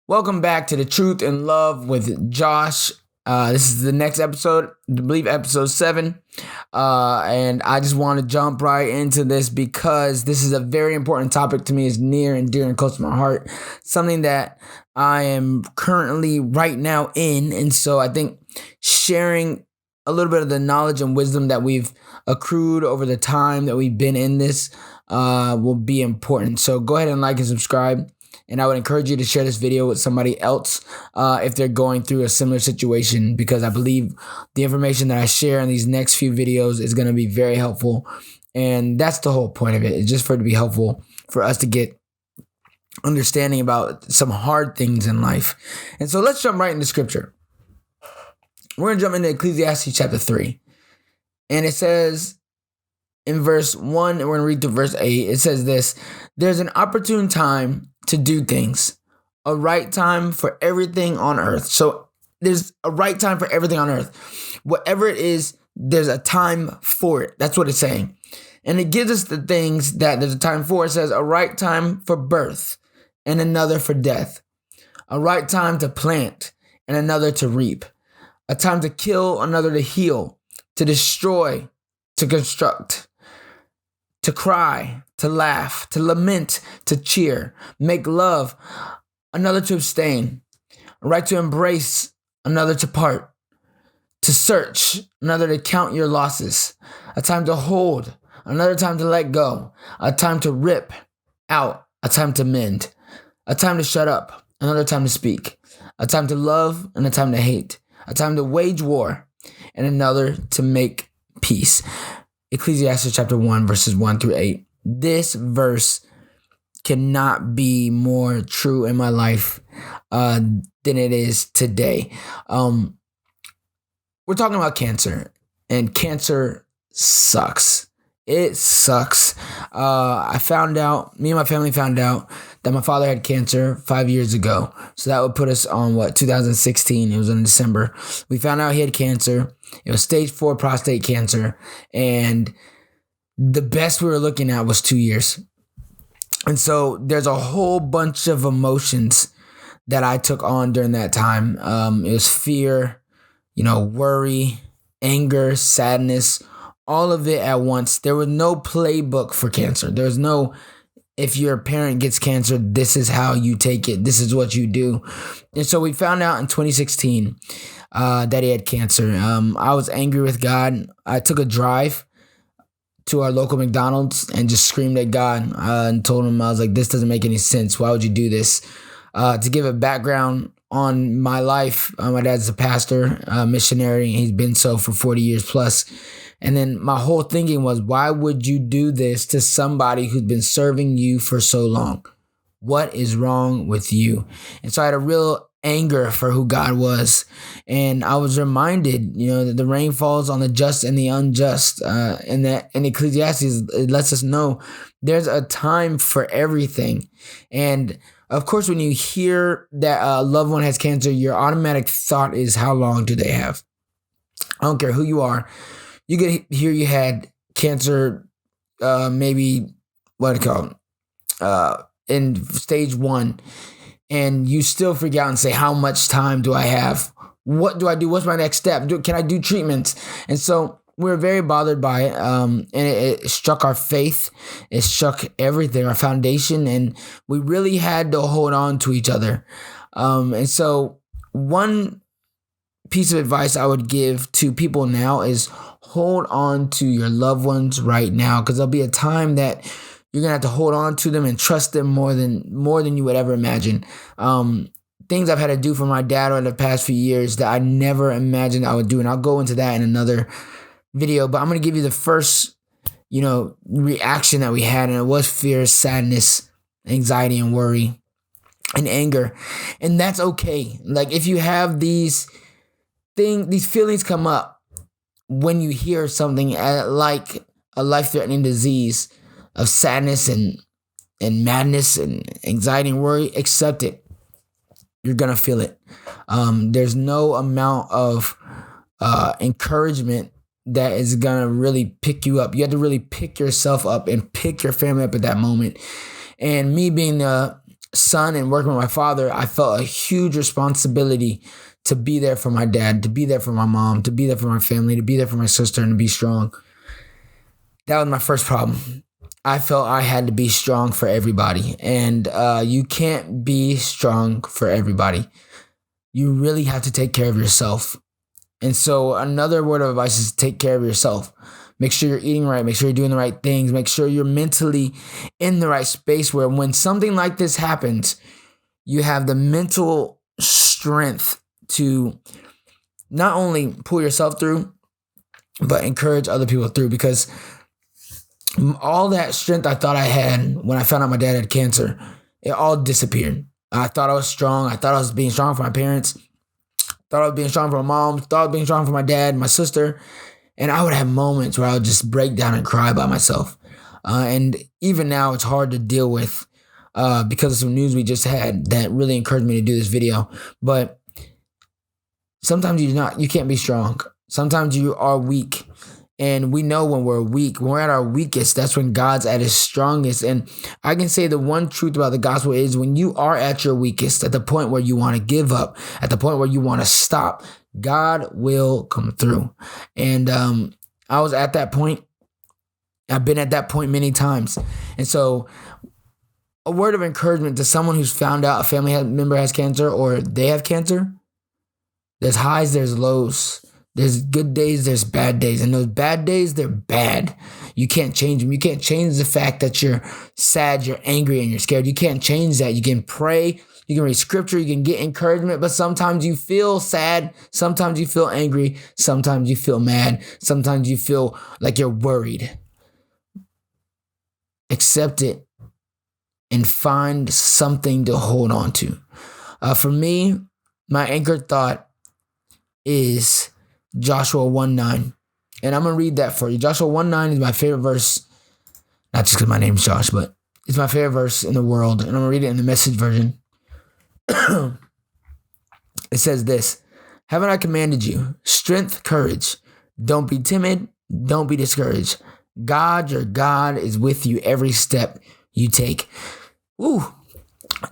Welcome back to the Truth and Love with Josh. This is the next episode, I believe episode 7. And I just want to jump right into this because this is a very important topic to me. It's near and dear and close to my heart. Something that I am currently right now in. And so I think sharing a little bit of the knowledge and wisdom that we've accrued over the time that we've been in this will be important. So go ahead and like and subscribe. And I would encourage you to share this video with somebody else if they're going through a similar situation, because I believe the information that I share in these next few videos is going to be very helpful. And that's the whole point of it. It's just for it to be helpful for us to get understanding about some hard things in life. And so let's jump right into scripture. We're going to jump into Ecclesiastes chapter 3. And it says in verse 1, and we're going to read to verse 8. It says this: there's an opportune time to do things, a right time for everything on earth. So there's a right time for everything on earth. Whatever it is, there's a time for it. That's what it's saying. And it gives us the things that there's a time for. It says a right time for birth and another for death, a right time to plant and another to reap, a time to kill, another to heal, to destroy, to construct, to cry, to laugh, to lament, to cheer, make love, another to abstain, a right to embrace, another to part, to search, another to count your losses, a time to hold, another time to let go, a time to rip out, a time to mend, a time to shut up, another time to speak, a time to love and a time to hate, a time to wage war, and another to make peace. Ecclesiastes chapter 1, verses 1 through 8. This verse cannot be more true in my life than it is today. We're talking about cancer, and cancer sucks. It sucks. Me and my family found out that my father had cancer 5 years ago. So that would put us on 2016. It was in December. We found out he had cancer. It was stage 4 prostate cancer. And the best we were looking at was 2 years. And so there's a whole bunch of emotions that I took on during that time. It was fear, worry, anger, sadness, all of it at once. There was no playbook for cancer. There was no, if your parent gets cancer, this is how you take it. This is what you do. And so we found out in 2016 that he had cancer. I was angry with God. I took a drive to our local McDonald's and just screamed at God and told him, I was like, this doesn't make any sense. Why would you do this? To give a background on my life, my dad's a pastor, missionary. He's been so for 40 years plus. And then my whole thinking was, why would you do this to somebody who's been serving you for so long? What is wrong with you? And so I had a real anger for who God was. And I was reminded, that the rain falls on the just and the unjust. And that in Ecclesiastes, it lets us know there's a time for everything. And of course, when you hear that a loved one has cancer, your automatic thought is, how long do they have? I don't care who you are. You could hear you had cancer, maybe, in stage 1, and you still freak out and say, how much time do I have? What do I do? What's my next step? Can I do treatments? And so we were very bothered by it, and it struck our faith. It struck everything, our foundation, and we really had to hold on to each other. And so one piece of advice I would give to people now is hold on to your loved ones right now, because there'll be a time that you're going to have to hold on to them and trust them more than you would ever imagine. Things I've had to do for my dad over the past few years that I never imagined I would do. And I'll go into that in another video, but I'm going to give you the first, reaction that we had. And it was fear, sadness, anxiety, and worry and anger. And that's okay. Like, if you have these feelings come up when you hear something like a life-threatening disease of sadness and madness and anxiety and worry, accept it. You're going to feel it. There's no amount of encouragement that is going to really pick you up. You have to really pick yourself up and pick your family up at that moment. And me being the son and working with my father, I felt a huge responsibility to be there for my dad, to be there for my mom, to be there for my family, to be there for my sister, and to be strong. That was my first problem. I felt I had to be strong for everybody. And you can't be strong for everybody. You really have to take care of yourself. And so another word of advice is take care of yourself. Make sure you're eating right. Make sure you're doing the right things. Make sure you're mentally in the right space where when something like this happens, you have the mental strength to not only pull yourself through, but encourage other people through. Because all that strength I thought I had when I found out my dad had cancer, it all disappeared. I thought I was strong. I thought I was being strong for my parents. Thought I was being strong for my mom. Thought I was being strong for my dad, my sister. And I would have moments where I would just break down and cry by myself. And even now, it's hard to deal with because of some news we just had that really encouraged me to do this video. But sometimes you can't be strong. Sometimes you are weak. And we know when we're weak, when we're at our weakest, that's when God's at his strongest. And I can say the one truth about the gospel is when you are at your weakest, at the point where you want to give up, at the point where you want to stop, God will come through. And I was at that point. I've been at that point many times. And so a word of encouragement to someone who's found out a family member has cancer or they have cancer, there's highs, there's lows. There's good days, there's bad days. And those bad days, they're bad. You can't change them. You can't change the fact that you're sad, you're angry, and you're scared. You can't change that. You can pray, you can read scripture, you can get encouragement, but sometimes you feel sad, sometimes you feel angry, sometimes you feel mad, sometimes you feel like you're worried. Accept it and find something to hold on to. For me, my anchor thought is Joshua 1:9. And I'm going to read that for you. Joshua 1:9 is my favorite verse. Not just because my name's Josh, but it's my favorite verse in the world. And I'm going to read it in the Message version. It says this: haven't I commanded you? Strength, courage. Don't be timid. Don't be discouraged. God, your God, is with you every step you take. Ooh,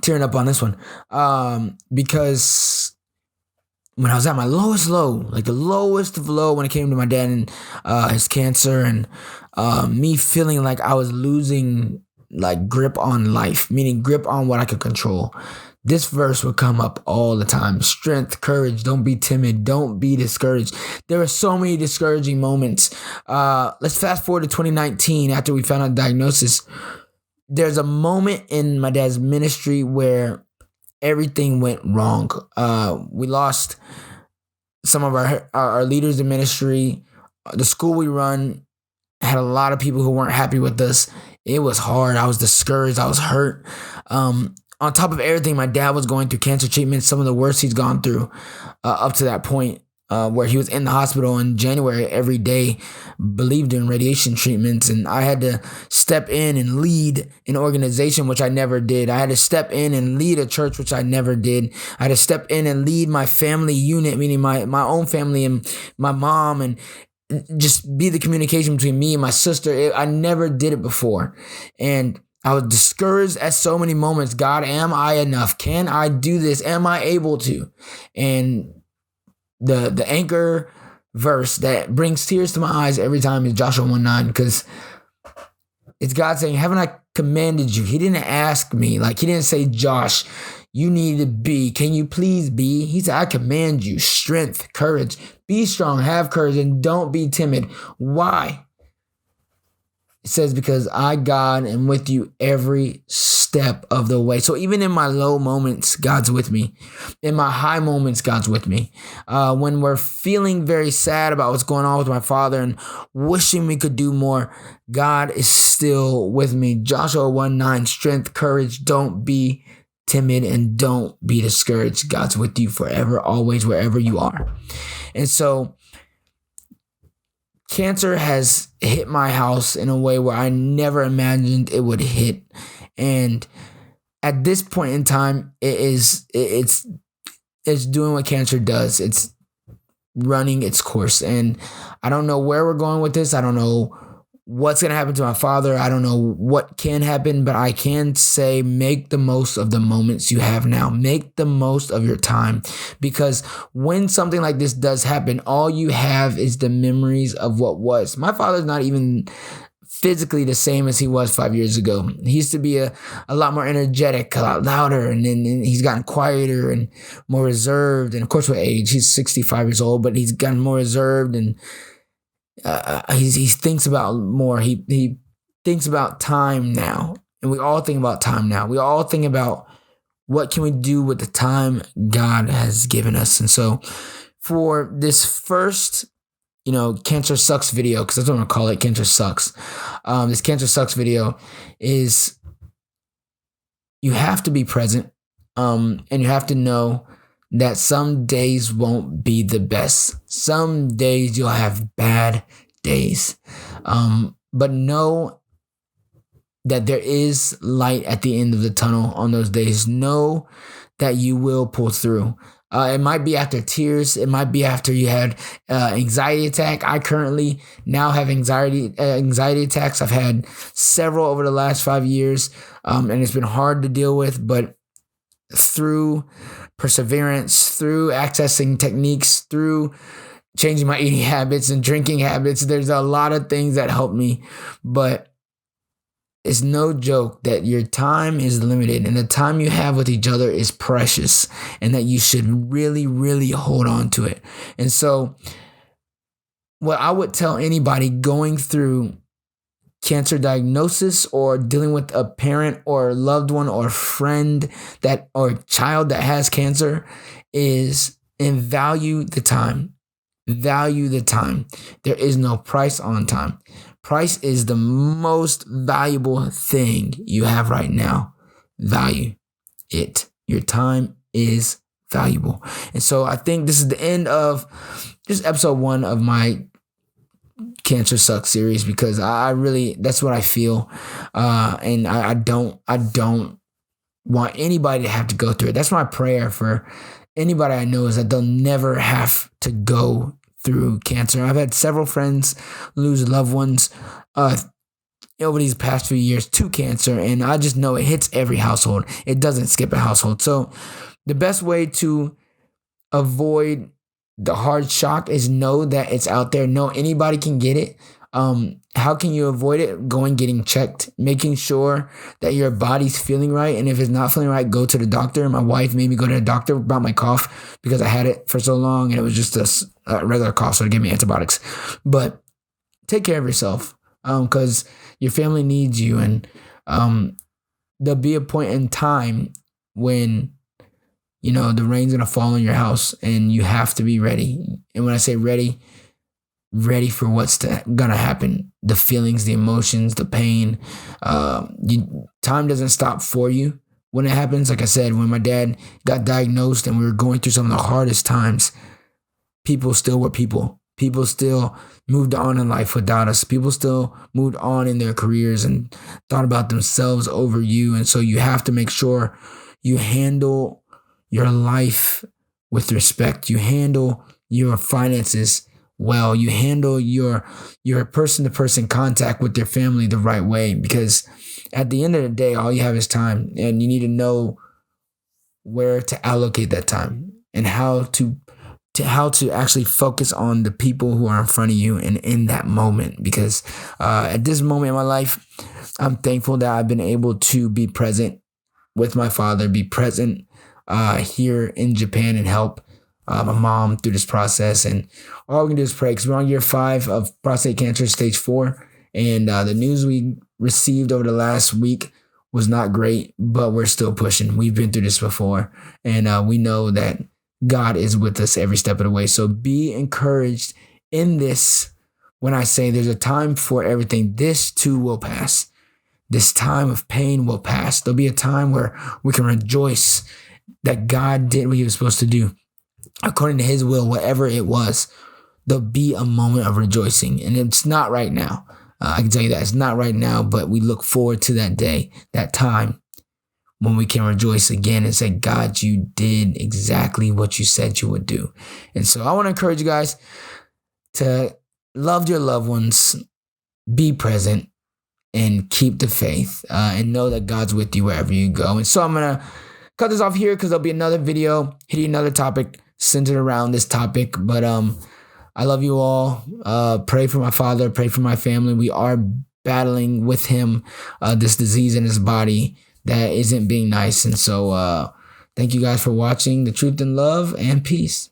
tearing up on this one. Because when I was at my lowest low, like the lowest of low when it came to my dad and his cancer and me feeling like I was losing like grip on life, meaning grip on what I could control. This verse would come up all the time. Strength, courage, don't be timid, don't be discouraged. There were so many discouraging moments. Let's fast forward to 2019 after we found out the diagnosis. There's a moment in my dad's ministry where everything went wrong. We lost some of our leaders in ministry. The school we run had a lot of people who weren't happy with us. It was hard. I was discouraged. I was hurt. On top of everything, my dad was going through cancer treatment, some of the worst he's gone through up to that point. Where he was in the hospital in January every day, believed in radiation treatments. And I had to step in and lead an organization, which I never did. I had to step in and lead a church, which I never did. I had to step in and lead my family unit, meaning my own family and my mom, and just be the communication between me and my sister. I never did it before. And I was discouraged at so many moments. God, am I enough? Can I do this? Am I able to? And the anchor verse that brings tears to my eyes every time is Joshua 1:9, because it's God saying, haven't I commanded you? He didn't ask me. Like, he didn't say, Josh, you need to be. Can you please be? He said, I command you. Strength, courage. Be strong, have courage, and don't be timid. Why? It says, because I, God, am with you every step of the way. So even in my low moments, God's with me. In my high moments, God's with me. When we're feeling very sad about what's going on with my father and wishing we could do more, God is still with me. Joshua 1:9, strength, courage, don't be timid, and don't be discouraged. God's with you forever, always, wherever you are. And so cancer has hit my house in a way where I never imagined it would hit. And at this point in time, it's doing what cancer does. It's running its course. And I don't know where we're going with this. I don't know what's going to happen to my father. I don't know what can happen, but I can say make the most of the moments you have now. Make the most of your time, because when something like this does happen, all you have is the memories of what was. My father's not even physically the same as he was 5 years ago. He used to be a lot more energetic, a lot louder, and then he's gotten quieter and more reserved. And of course, with age, he's 65 years old, but he's gotten more reserved, and he thinks about more. He thinks about time now, and we all think about time now. We all think about what can we do with the time God has given us. And so, for this first, Cancer Sucks video, because that's what I'm gonna call it, Cancer Sucks. This Cancer Sucks video is, you have to be present, and you have to know that some days won't be the best. Some days you'll have bad days. But know that there is light at the end of the tunnel on those days. Know that you will pull through. It might be after tears. It might be after you had anxiety attack. I currently now have anxiety attacks. I've had several over the last 5 years, and it's been hard to deal with. But through perseverance, through accessing techniques, through changing my eating habits and drinking habits, there's a lot of things that help me. But it's no joke that your time is limited, and the time you have with each other is precious, and that you should really, really hold on to it. And so what I would tell anybody going through cancer diagnosis, or dealing with a parent or loved one or friend or child that has cancer, is value the time. Value the time. There is no price on time. Price is the most valuable thing you have right now. Value it. Your time is valuable. And so I think this is the end of just episode 1 of my Cancer Sucks series, because I really, that's what I feel. And I don't want anybody to have to go through it. That's my prayer for anybody I know, is that they'll never have to go through cancer. I've had several friends lose loved ones over these past few years to cancer, and I just know it hits every household. It doesn't skip a household. So the best way to avoid the hard shock is know that it's out there. Know anybody can get it. How can you avoid it? Getting checked, making sure that your body's feeling right. And if it's not feeling right, go to the doctor. My wife made me go to the doctor about my cough, because I had it for so long and it was just a regular cough, so they gave me antibiotics. But take care of yourself, because your family needs you, and there'll be a point in time when the rain's gonna fall on your house, and you have to be ready. And when I say ready for what's gonna happen, the feelings, the emotions, the pain. Time doesn't stop for you when it happens. Like I said, when my dad got diagnosed and we were going through some of the hardest times, people still were people. People still moved on in life without us. People still moved on in their careers and thought about themselves over you. And so you have to make sure you handle your life with respect. You handle your finances well. You handle your person-to-person contact with your family the right way, because at the end of the day, all you have is time, and you need to know where to allocate that time and how to actually focus on the people who are in front of you and in that moment. Because at this moment in my life, I'm thankful that I've been able to be present with my father, be present here in Japan, and help my mom through this process. And all we can do is pray, because we're on year 5 of prostate cancer, stage 4. And the news we received over the last week was not great, but we're still pushing. We've been through this before, and we know that God is with us every step of the way. So be encouraged in this. When I say there's a time for everything, this too will pass. This time of pain will pass. There'll be a time where we can rejoice that God did what he was supposed to do according to his will, whatever it was. There'll be a moment of rejoicing, and it's not right now. I can tell you that it's not right now, but we look forward to that day, that time when we can rejoice again and say, God, you did exactly what you said you would do. And so I want to encourage you guys to love your loved ones, be present, and keep the faith, and know that God's with you wherever you go. And so I'm going to cut this off here because there'll be another video hitting another topic centered around this topic. But I love you all. Pray for my father. Pray for my family. We are battling with him this disease in his body that isn't being nice. And so thank you guys for watching The Truth in Love, and peace.